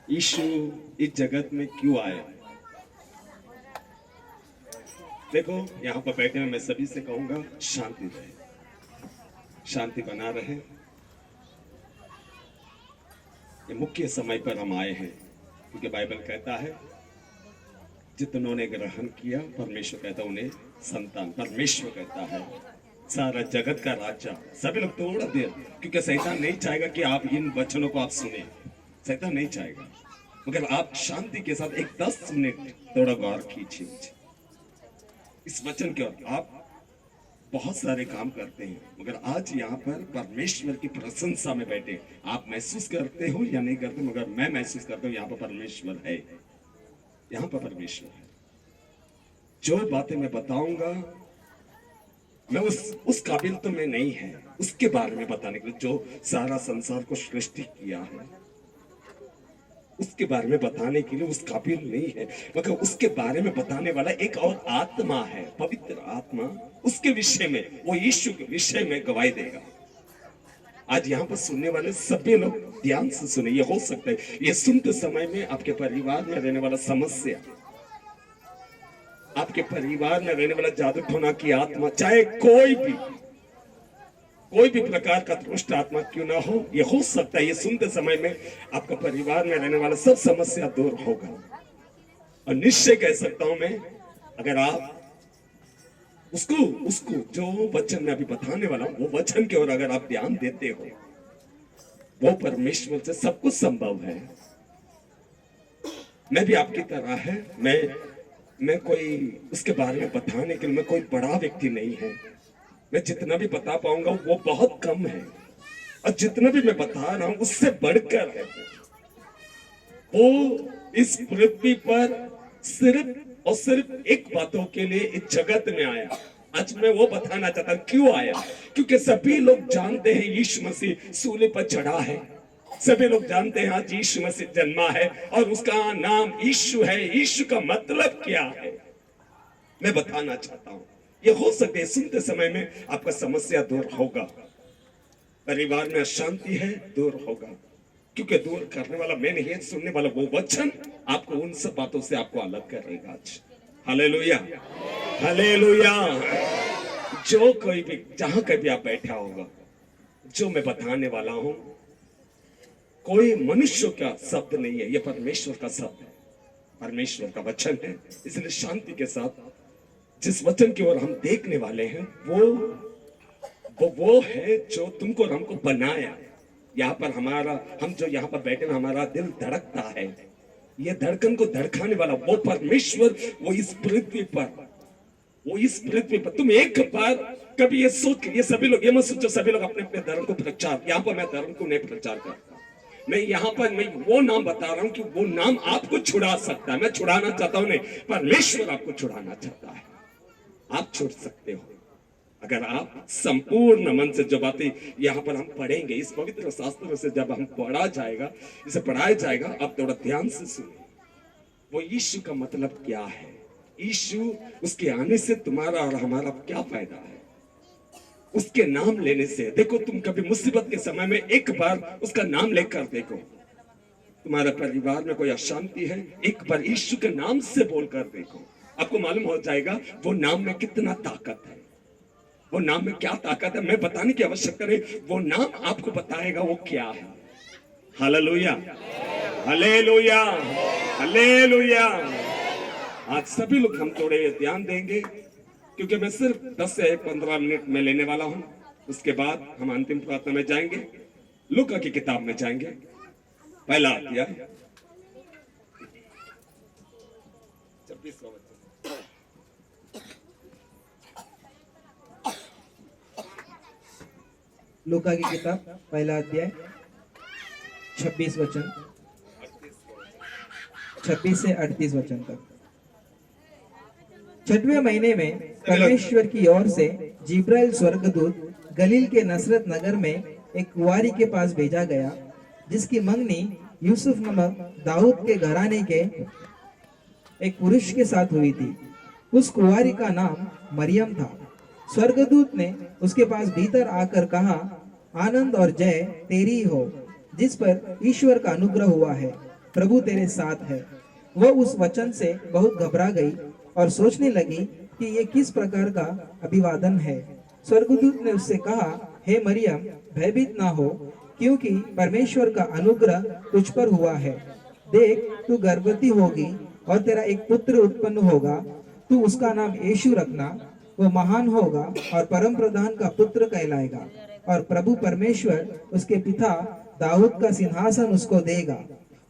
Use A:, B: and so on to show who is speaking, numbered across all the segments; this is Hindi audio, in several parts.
A: यीशु इस जगत में क्यों आए? देखो, यहाँ पर बैठे हुए मैं सभी से कहूंगा, शांति रहे, शांति बना रहे। ये मुख्य समय पर हम आए हैं क्योंकि बाइबल कहता है जितनों ने ग्रहण किया, परमेश्वर कहता है उन्हें संतान, परमेश्वर कहता है सारा जगत का राजा। सभी लोग थोड़ा देर, क्योंकि शैतान नहीं चाहेगा कि आप इन वचनों को आप सुने, शैतान नहीं चाहेगा, मगर आप शांति के साथ एक 10 मिनट थोड़ा गौर कीजिए इस वचन के ओर। आप बहुत सारे काम करते हैं, मगर आज यहाँ पर परमेश्वर की प्रशंसा में बैठे, आप महसूस करते हो या नहीं करते, मगर मैं महसूस करता हूँ यहाँ पर परमेश्वर है, यहाँ पर परमेश्वर है। जो बातें मैं बताऊंगा, मैं उस काबिल तो मैं नहीं है उसके बारे में बताने के लिए, जो सारा संसार को सृष्टि किया है उसके बारे में बताने के लिए उस काबिल नहीं है, मगर उसके बारे में बताने वाला एक और आत्मा है, पवित्र आत्मा, उसके विषय में, वो यीशु के विषय में गवाही देगा। आज यहाँ पर सुनने वाले सभी लोग ध्यान से सुने। ये हो सकता है ये सुनते समय में आपके परिवार में रहने वाला समस्या, आपके परिवार में रहने वाला जादू टोना की आत्मा, चाहे कोई भी प्रकार का दुष्ट आत्मा क्यों ना हो, ये हो सकता है ये सुनते समय में आपका परिवार में रहने वाला सब समस्या दूर होगा। और निश्चय कह सकता हूं मैं, अगर आप उसको जो वचन मैं अभी बताने वाला हूं, वो वचन की ओर अगर आप ध्यान देते हो, वो परमेश्वर से सब कुछ संभव है। मैं भी आपकी तरह है, मैं कोई उसके बारे में बताने के लिए मैं कोई बड़ा व्यक्ति नहीं है। मैं जितना भी बता पाऊंगा वो बहुत कम है, और जितना भी मैं बता रहा हूं उससे बढ़कर है। वो इस पृथ्वी पर सिर्फ और सिर्फ एक बातों के लिए इस जगत में आया। आज मैं वो बताना चाहता हूं क्यों आया, क्योंकि सभी लोग जानते हैं यीशु मसीह सूली पर चढ़ा है, सभी लोग जानते हैं आज यीशु मसीह जन्मा है और उसका नाम यीशु है। यीशु का मतलब क्या है मैं बताना चाहता हूं। ये हो सकता है सुनते समय में आपका समस्या दूर होगा, परिवार में अशांति है दूर होगा, क्योंकि दूर करने वाला मैं नहीं, सुनने वाला वो वचन आपको उन सब बातों से आपको अलग करेगा आज। Hallelujah, hallelujah. जो कोई भी जहां कभी आप बैठा होगा, जो मैं बताने वाला हूं कोई मनुष्य का शब्द नहीं है, ये परमेश्वर का शब्द है, परमेश्वर का वचन है। इसलिए शांति के साथ जिस वचन की ओर हम देखने वाले हैं वो है जो तुमको और हमको बनाया। यहाँ पर हम जो यहाँ पर बैठे हैं, हमारा दिल धड़कता है, ये धड़कन को धड़काने वाला वो परमेश्वर, वो इस पृथ्वी पर तुम एक बार कभी ये सोच, ये सभी लोग ये मत सोचो सभी लोग अपने अपने धर्म को प्रचार, यहाँ पर मैं धर्म को नहीं प्रचार करता, मैं यहाँ पर मैं वो नाम बता रहा हूँ कि वो नाम आपको छुड़ा सकता है। मैं छुड़ाना चाहता हूँ नहीं, परमेश्वर आपको छुड़ाना चाहता है। आप छोड़ सकते हो अगर आप संपूर्ण मन से। जो बातें यहाँ पर हम पढ़ेंगे इस पवित्र शास्त्र से, जब हम पढ़ा जाएगा, इसे पढ़ाया जाएगा, आप थोड़ा ध्यान से सुनिए। वो यीशु का मतलब क्या है, यीशु, उसके आने से तुम्हारा और हमारा क्या फायदा है, उसके नाम लेने से। देखो, तुम कभी मुसीबत के समय में एक बार उसका नाम लेकर देखो, तुम्हारे परिवार में कोई अशांति है, एक बार यीशु के नाम से बोलकर देखो, आपको मालूम हो जाएगा वो नाम में कितना ताकत है, वो नाम में क्या ताकत है। मैं बताने की आवश्यकता नहीं, वो नाम आपको बताएगा वो क्या है। Hallelujah, hallelujah, hallelujah. आज सभी लोग हम थोड़े ध्यान देंगे, क्योंकि मैं सिर्फ 10 से 15 मिनट में लेने वाला हूं। उसके बाद हम अंतिम प्रार्थना में जाएंगे, लूका की किताब में जाएंगे, पहला अध्याय 26वां वचन।
B: लूका की किताब पहला अध्याय 26 वचन, 26 से 38 वचन तक। 6वें महीने में परमेश्वर की ओर से जिब्राइल स्वर्गदूत गलील के नसरत नगर में एक कुंवारी के पास भेजा गया, जिसकी मंगनी यूसुफ नामक दाऊद के घराने के एक पुरुष के साथ हुई थी। उस कुंवारी का नाम मरियम था। स्वर्गदूत ने उसके पास भीतर आकर कहा, आनंद और जय तेरी हो, जिस पर ईश्वर का अनुग्रह हुआ है। प्रभु तेरे साथ है। वह उस वचन से बहुत घबरा गई और सोचने लगी कि ये किस प्रकार का अभिवादन है। स्वर्गदूत ने उससे कहा, हे मरियम, भयभीत ना हो, क्योंकि परमेश्वर का अनुग्रह तुझ पर हुआ है। देख, तू गर्भवती होगी और तेरा एक पुत्र उत्पन्न होगा। तू उसका नाम यीशु रखना। वो महान होगा और परम प्रधान का पुत्र कहलाएगा, और प्रभु परमेश्वर उसके पिता दाऊद का सिंहासन उसको देगा,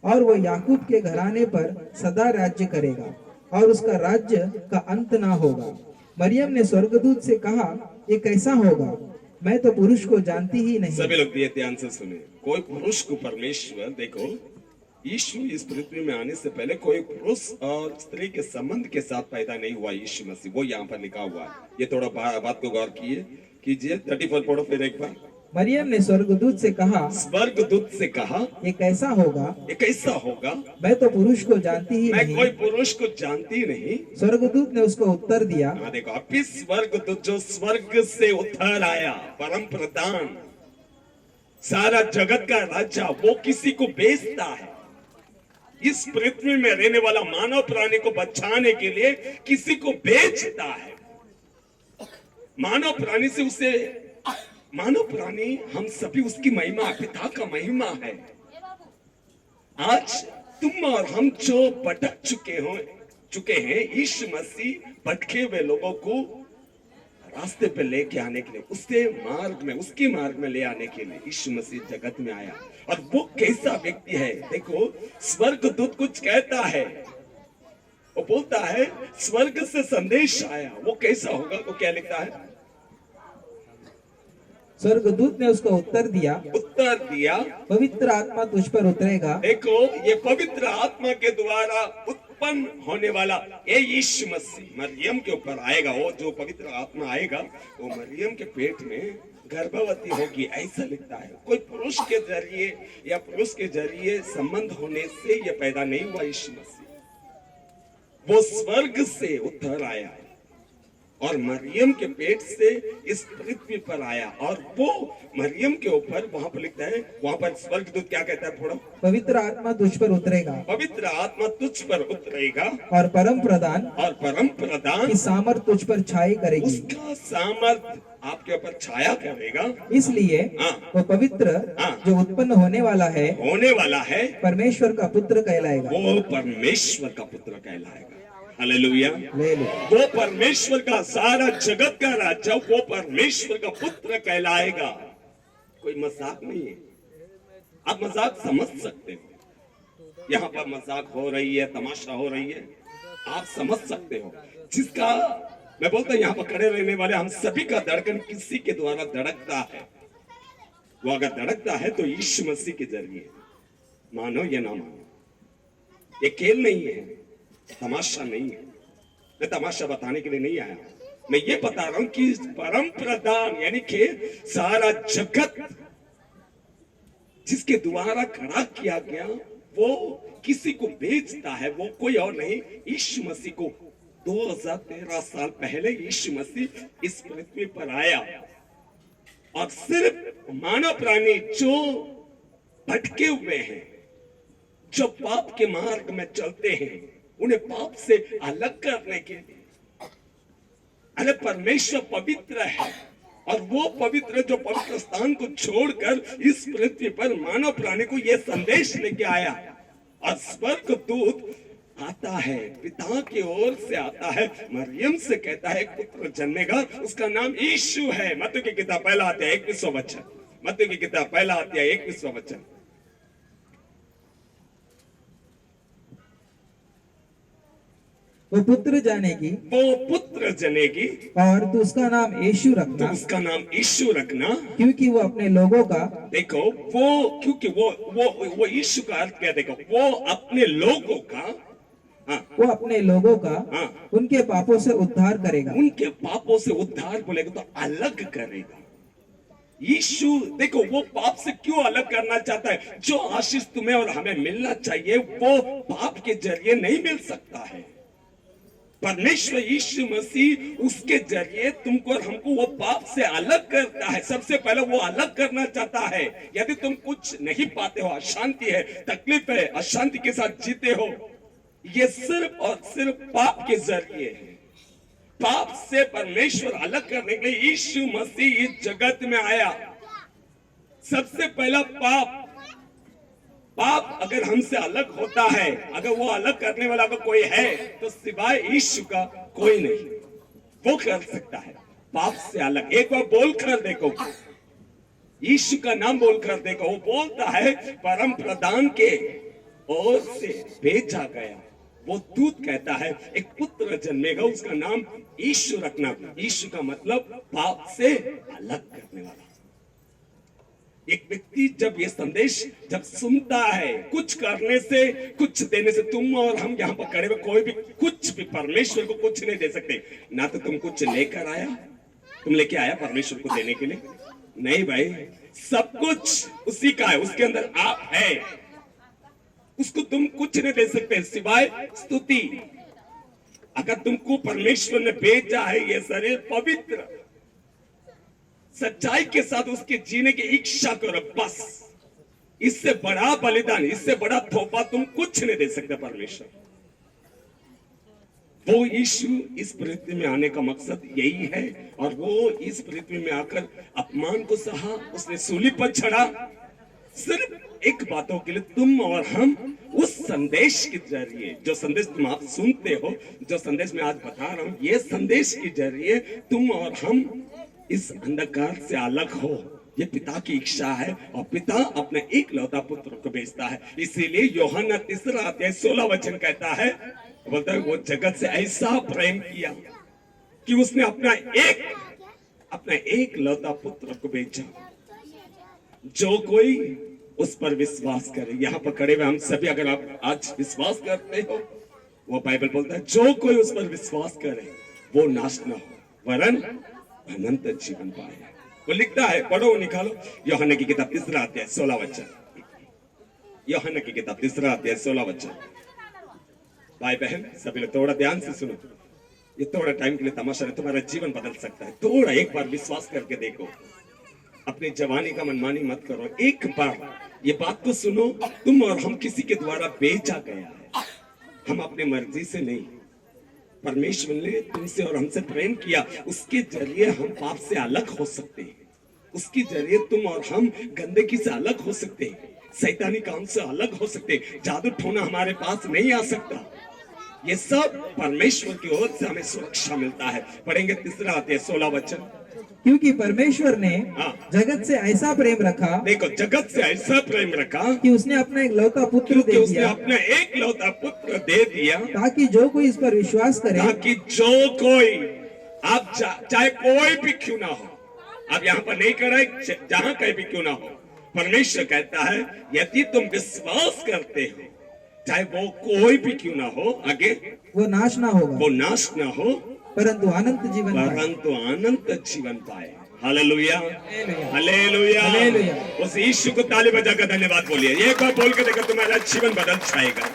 B: और वो याकूब के घराने पर सदा राज्य करेगा, और उसका राज्य का अंत ना होगा। मरियम ने स्वर्गदूत से कहा, ये कैसा होगा? मैं तो पुरुष को जानती ही नहीं।
A: सभी लोग दिए ध्यान से सुने। कोई पुरुष को परमेश्वर, देखो, यीशु इस पृथ्वी में आने से पहले कोई पुरुष और स्त्री के संबंध के साथ पैदा नहीं हुआ। यीशु मसीह, वो यहाँ पर लिखा हुआ है। ये थोड़ा बात को गौर कीजिए। 34 पढ़ो फिर एक बार।
B: मरियम ने स्वर्गदूत से कहा,
A: स्वर्गदूत से कहा,
B: ये कैसा होगा?
A: ये कैसा होगा?
B: मैं तो पुरुष को जानती ही
A: मैं
B: नहीं।
A: कोई पुरुष को जानती नहीं।
B: स्वर्गदूत ने उसको उत्तर दिया,
A: हाँ देखो, अब इस स्वर्गदूत जो स्वर्ग से उतर आया, परम प्रधान, सारा जगत का राजा, वो किसी को बेचता है। इस पृथ्वी में रहने वाला मानव प्राणी को बचाने के लिए किसी को बेचता है। मानव प्राणी से उसे, मानव प्राणी हम सभी उसकी महिमा, पिता का महिमा है। आज तुम और हम जो भटक चुके हैं, यीशु मसीह भटके हुए लोगों को रास्ते पे लेके आने के लिए, उसकी मार्ग में ले आने के लिए यीशु मसीह जगत में आया। और वो कैसा व्यक्ति है? देखो, स्वर्गदूत कुछ कहता है, वो बोलता है स्वर्ग से संदेश आया। वो कैसा होगा? वो क्या लिखता है?
B: स्वर्गदूत ने उसको उत्तर दिया, पवित्र आत्मा तुझ पर उतरेगा।
A: देखो, ये पवित्र आत्मा के द्वारा उत्पन्न होने वाला ये यीशु मसीह मरियम के ऊपर आएगा। वो जो पवित्र आत्मा आएगा, वो मरियम के पेट में गर्भवती होगी, ऐसा लिखता है। कोई पुरुष के जरिए या पुरुष के जरिए संबंध होने से ये पैदा नहीं हुआ। यीशु मसीह वो स्वर्ग से उतर आया और मरियम के पेट से इस पृथ्वी पर आया। और वो मरियम के ऊपर, वहां पर लिखता है, वहां पर स्वर्गदूत क्या कहता है? थोड़ा,
B: पवित्र आत्मा तुझ पर उतरेगा,
A: पवित्र आत्मा तुझ पर उतरेगा,
B: और परम प्रधान की सामर्थ तुझ पर छाई करेगी।
A: उसका सामर्थ आपके ऊपर छाया करेगा।
B: इसलिए वो पवित्र जो उत्पन्न होने वाला है परमेश्वर का पुत्र कहलाएगा।
A: वो परमेश्वर का पुत्र कहलाएगा। हालेलुया। वो परमेश्वर का, सारा जगत का राजा, वो परमेश्वर का पुत्र कहलाएगा। कोई मजाक नहीं है। आप मजाक समझ सकते हो। यहाँ पर मजाक हो रही है, तमाशा हो रही है, आप समझ सकते हो। जिसका मैं बोलता हूं, यहाँ पर खड़े रहने वाले हम सभी का धड़कन किसी के द्वारा धड़कता है। वो अगर धड़कता है तो यीशु मसीह के जरिए। मानो या ना मानो, ये खेल नहीं है, तमाशा नहीं है। मैं तमाशा बताने के लिए नहीं आया। मैं ये बता रहा हूं कि परम प्रधान, यानी कि सारा जगत जिसके द्वारा खड़ा किया गया, वो किसी को बेचता है। वो कोई और नहीं, यीशु मसीह को 2013 साल पहले यीशु मसीह इस पृथ्वी पर आया और सिर्फ मानव प्राणी जो भटके हुए हैं, जो पाप के मार्ग में चलते हैं, उन्हें पाप से अलग करने के लिए, अरे परमेश्वर पवित्र है और वो पवित्र जो पवित्र स्थान को छोड़कर इस पृथ्वी पर मानव प्राणी को यह संदेश लेके आया। और स्वर्गदूत आता है, पिता की ओर से आता है, मरियम से कहता है पुत्र जन्मेगा, उसका नाम यीशु है। मत्ती की किताब पहला अध्याय 21वां वचन, मत्ती की किताब पहला अध्याय 21वां वचन।
B: वो पुत्र जनेगी, और तू उसका नाम यीशु रखना, क्योंकि वो अपने लोगों का,
A: देखो वो, क्योंकि वो यीशु का अर्थ क्या? देखो, वो अपने लोगों का,
B: वो अपने लोगों का उनके पापों से उद्धार करेगा।
A: उनके पापों से उद्धार बोलेगा तो अलग करेगा। यीशु, देखो, वो पाप से क्यों अलग करना चाहता है? जो आशीष तुम्हें और हमें मिलना चाहिए वो पाप के जरिए नहीं मिल सकता है। परमेश्वर यीशु मसीह उसके जरिए तुमको और हमको वो पाप से अलग करता है। सबसे पहले वो अलग करना चाहता है। यदि तुम कुछ नहीं पाते हो, अशांति है, तकलीफ है, अशांति के साथ जीते हो, ये सिर्फ और सिर्फ पाप के जरिए है। पाप से परमेश्वर अलग करने के लिए यीशु मसीह इस जगत में आया। सबसे पहला पाप अगर हमसे अलग होता है, अगर वो अलग करने वाला अगर कोई है, तो सिवाय यीशु का कोई नहीं। वो कर सकता है पाप से अलग। एक बार बोल कर देखो, यीशु का नाम बोल कर देखो। वो बोलता है परम प्रधान के ओर से भेजा गया वो दूत कहता है एक पुत्र जन्मेगा, उसका नाम यीशु रखना। यीशु का मतलब पाप से अलग करने वाला। एक व्यक्ति जब ये संदेश जब सुनता है, कुछ करने से, कुछ देने से, तुम और हम यहाँ पर खड़े हुए कोई भी कुछ भी परमेश्वर को कुछ नहीं दे सकते। ना तो तुम कुछ लेकर आया, तुम लेके आया परमेश्वर को देने के लिए? नहीं भाई, सब कुछ उसी का है, उसके अंदर आप है। उसको तुम कुछ नहीं दे सकते सिवाय स्तुति। अगर तुमको परमेश्वर ने भेजा है ये शरीर पवित्र सच्चाई के साथ उसके जीने की इच्छा करो, बस। इससे बड़ा बलिदान, इससे बड़ा तोहफा तुम कुछ नहीं दे सकते परमेश्वर। वो यीशु इस पृथ्वी में आने का मकसद यही है, और वो इस पृथ्वी में आकर अपमान को सहा, उसने सूली पर चढ़ा सिर्फ एक बातों के लिए, तुम और हम उस संदेश के जरिए, जो संदेश तुम आप सुनते हो, जो संदेश मैं आज बता रहा हूं, ये संदेश के जरिए तुम और हम इस अंधकार से अलग हो। ये पिता की इच्छा है, और पिता अपने एक लौता पुत्र को भेजता है। इसीलिए यूहन्ना 3:16 कहता है, बोलता है वो जगत से ऐसा प्रेम किया कि उसने अपना एक लौता पुत्र को भेजा, जो कोई उस पर विश्वास करे। यहाँ पर खड़े हुए हम सभी अगर आप आज विश्वास करते हो, वो बाइबल बोलता है जो कोई उस पर विश्वास करे वो नाश न हो वरन अनंत जीवन पाए। वो लिखता है, पढ़ो निकालो, यूहन्ना की किताब 3:16। यूहन्ना की किताब 3:16। भाई बहन सभी लोग थोड़ा ध्यान से सुनो, ये थोड़ा टाइम के लिए तमाशा है, तुम्हारा जीवन बदल सकता है। थोड़ा एक बार विश्वास करके देखो, अपनी जवानी का मनमानी मत करो। एक बार ये बात को सुनो, तुम और हम किसी के द्वारा भेजा गया है, हम अपने मर्जी से नहीं। परमेश्वर ने तुमसे और हमसे प्रेम किया, उसके जरिए हम पाप से अलग हो सकते हैं। उसके जरिए तुम और हम गंदगी से अलग हो सकते हैं, शैतानी काम से अलग हो सकते हैं। जादू टोना हमारे पास नहीं आ सकता। ये सब परमेश्वर की ओर से हमें सुरक्षा मिलता है। पढ़ेंगे 3:16।
B: क्योंकि परमेश्वर ने जगत से ऐसा प्रेम रखा,
A: देखो, जगत से ऐसा प्रेम रखा
B: कि उसने अपना एक लौता पुत्र दे
A: उसने
B: दिया,
A: अपना एक लौता पुत्र दे दिया,
B: ताकि जो कोई इस पर विश्वास करे,
A: ताकि जो कोई, आप चाहे कोई भी क्यों ना हो, आप यहाँ पर नहीं कर रहे, जहां कहीं भी क्यों ना हो, परमेश्वर कहता है यदि तुम विश्वास करते हो, चाहे वो कोई भी क्यों ना हो, आगे
B: वो नाश ना होगा,
A: वो नाश ना हो
B: परंतु अनंत जीवन पाए।
A: परंतु अनंत जीवन पाए। Hallelujah,
B: hallelujah,
A: hallelujah.
B: हालेलुया।
A: उस यीशु को ताली बजाकर धन्यवाद बोलिए। एक बार बोल के देखो, तुम्हारा जीवन बदल जाएगा,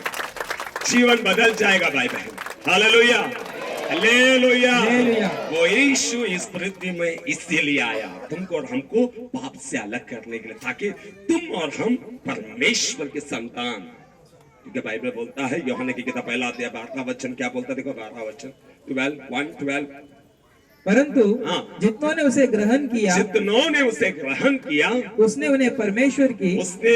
A: जीवन बदल जाएगा भाई बहन। Hallelujah, hallelujah.
B: हालेलुया।
A: वो यीशु इस पृथ्वी में इसीलिए आया, तुमको और हमको पाप से अलग करने के लिए, ताकि तुम और हम परमेश्वर के संतान। क्योंकि बाइबल बोलता है, यूहन्ना की किताब 1:12 क्या बोलता है, देखो 12 12
B: परंतु जितनों ने उसे ग्रहण किया,
A: जितनों ने उसे ग्रहण किया,
B: उसने उन्हें परमेश्वर की,
A: उसने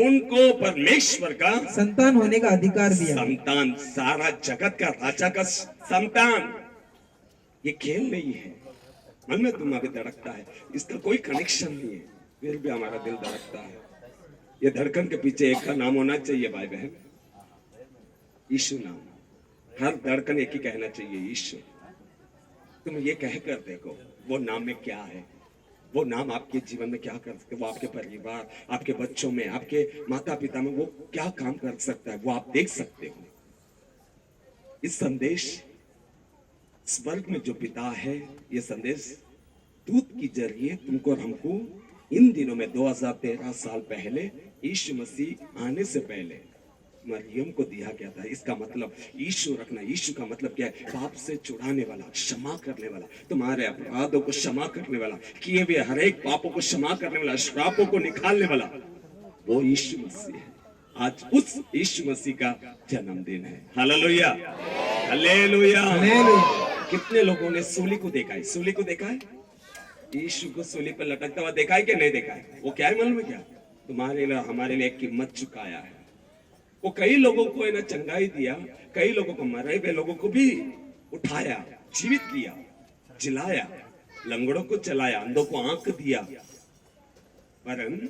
A: उनको परमेश्वर का
B: संतान होने का अधिकार दिया।
A: संतान, सारा जगत का राजा का संतान। ये खेल नहीं है। मन में तुम अभी धड़कता है, इसका कोई कनेक्शन नहीं है, फिर भी हमारा दिल धड़कता है। ये धड़कन के पीछे एक का नाम होना चाहिए भाई बहन, यीशु नाम। हर धड़कन एक ही कहना चाहिए, यीशु। तुम ये कहकर देखो वो नाम में क्या है, वो नाम आपके जीवन में क्या कर सकते, वो आपके परिवार, आपके बच्चों में, आपके माता पिता में वो क्या काम कर सकता है, वो आप देख सकते हो। इस संदेश स्वर्ग में जो पिता है, ये संदेश दूत की जरिए तुमको और हमको इन दिनों में 2013 साल पहले, यीशु मसीह आने से पहले मरियम को दिया गया था। इसका मतलब यीशु रखना, यीशु का मतलब क्या है? पाप से छुड़ाने वाला, क्षमा करने वाला, तुम्हारे अपराधों को क्षमा करने वाला, किए हुए हर एक पापों को क्षमा करने वाला, श्रापों को निकालने वाला, वो यीशु मसीह है। आज उस यीशु मसीह का जन्मदिन है। Hallelujah, hallelujah.
B: हालेलुया।
A: कितने लोगों ने सूली को देखा है? सूली को देखा है? यीशु को सूली पर लटकता हुआ देखा है कि नहीं देखा है? वो क्या है मालूम है क्या? तुम्हारे लिए हमारे लिए कीमत चुकाया है। वो कई लोगों को है ना चंगाई दिया, कई लोगों को, मरे हुए लोगों को भी उठाया, जीवित किया, जिलाया, लंगड़ों को चलाया, अंधों को आंख दिया। परन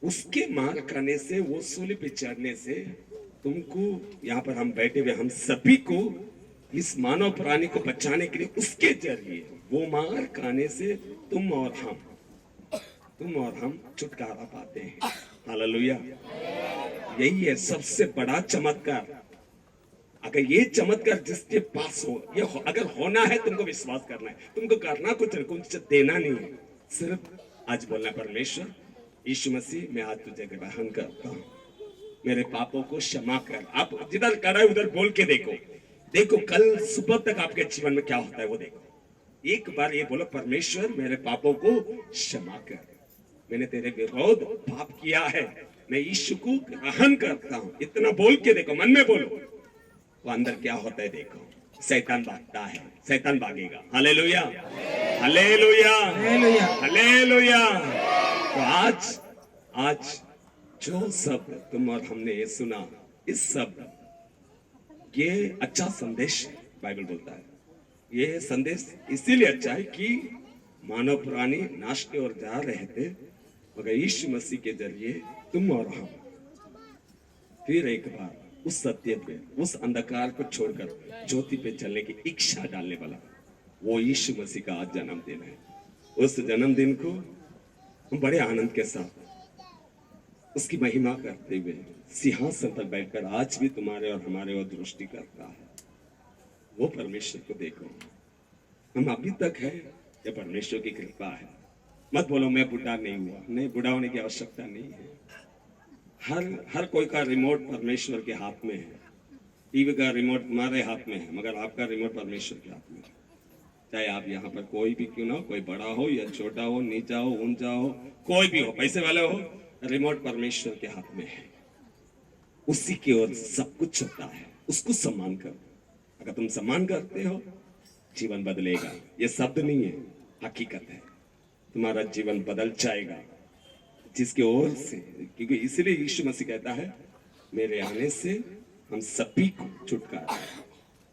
A: उसके मार खाने से, वो सूली पे चढ़ने से, तुमको, यहाँ पर हम बैठे हुए हम सभी को, इस मानव प्राणी को बचाने के लिए उसके जरिए, वो मार खाने से तुम और हम छुटकारा पाते हैं। हालेलुया। यही है सबसे बड़ा चमत्कार। अगर ये चमत्कार जिसके पास हो, ये अगर होना है, तुमको विश्वास करना है, तुमको करना कुछ देना नहीं है, सिर्फ आज बोलना, परमेश्वर यीशु मसीह, मैं आज तुझे ग्रहण करता हूँ, मेरे पापों को क्षमा कर। आप जिधर कर रहे उधर बोल के देखो, देखो कल सुबह तक आपके जीवन में क्या होता है वो देखो। एक बार ये बोलो, परमेश्वर मेरे पापों को क्षमा कर, मैंने तेरे विरोध पाप किया है, मैं यीशु को ग्रहण करता हूं। इतना बोल के देखो, मन में बोलो, वो अंदर क्या होता है देखो। शैतान भागता है, शैतान भागेगा। Hallelujah, hallelujah,
B: hallelujah.
A: हालेलुया। तो आज जो शब्द तुम और हमने ये सुना, इस शब्द, ये अच्छा संदेश है। बाइबल बोलता है ये संदेश इसीलिए अच्छा है कि मानव प्राणी नाश की ओर जा रहे थे, मगर यीशु मसीह के जरिए तुम और हम फिर एक बार उस सत्य पे, उस अंधकार को छोड़कर ज्योति पे चलने की इच्छा डालने वाला, वो यीशु मसीह का आज जन्मदिन है। उस जन्मदिन को हम बड़े आनंद के साथ उसकी महिमा करते हुए सिंहासन पर बैठकर आज भी तुम्हारे और हमारे ओर दृष्टि करता है। वो परमेश्वर को देखो, हम अभी तक है, ये परमेश्वर की कृपा है। मत बोलो मैं बुढ़ा नहीं हुआ, नहीं, बुढ़ा होने की आवश्यकता नहीं है। हर कोई का रिमोट परमेश्वर के हाथ में है। टीवी का रिमोट तुम्हारे हाथ में है, मगर आपका रिमोट परमेश्वर के हाथ में है। चाहे आप यहाँ पर कोई भी क्यों ना हो, कोई बड़ा हो या छोटा हो, नीचा हो, ऊंचा हो, कोई भी हो, पैसे वाले हो, रिमोट परमेश्वर के हाथ में है। उसी की ओर सब कुछ होता है, उसको सम्मान करो। अगर तुम सम्मान करते हो, जीवन बदलेगा। ये शब्द नहीं है, हकीकत है। तुम्हारा जीवन बदल जाएगा जिसके ओर से, क्योंकि इसलिए यीशु मसीह कहता है, मेरे आने से हम सभी को छुटकारा है,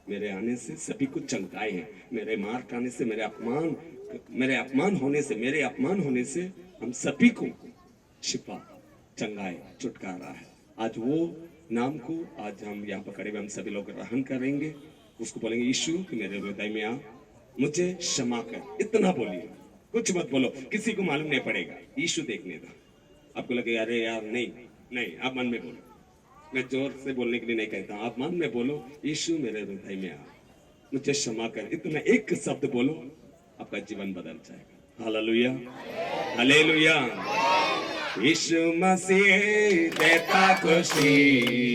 A: मेरे आने से सभी को चंगाई है, मेरे मार खाने से, मेरे अपमान होने से हम सभी को शिफा, चंगाई, छुटकारा है। आज वो नाम को आज हम यहाँ पर खड़े हुए हम सभी लोग ग्रहण करेंगे। उसको बोलेंगे, यीशु कि मेरे हृदय में आ, मुझे क्षमा कर। इतना बोलिए, कुछ मत बोलो, किसी को मालूम नहीं पड़ेगा, यीशु देखने दो। आपको लगे अरे यार नहीं, आप मन में बोलो। मैं जोर से बोलने के लिए नहीं कहता, आप मन में बोलो, यीशु मेरे हृदय में आ, मुझे क्षमा कर। इतना एक शब्द बोलो, आपका जीवन बदल जाएगा। Hallelujah, hallelujah. यीशु मसीह देता खुशी।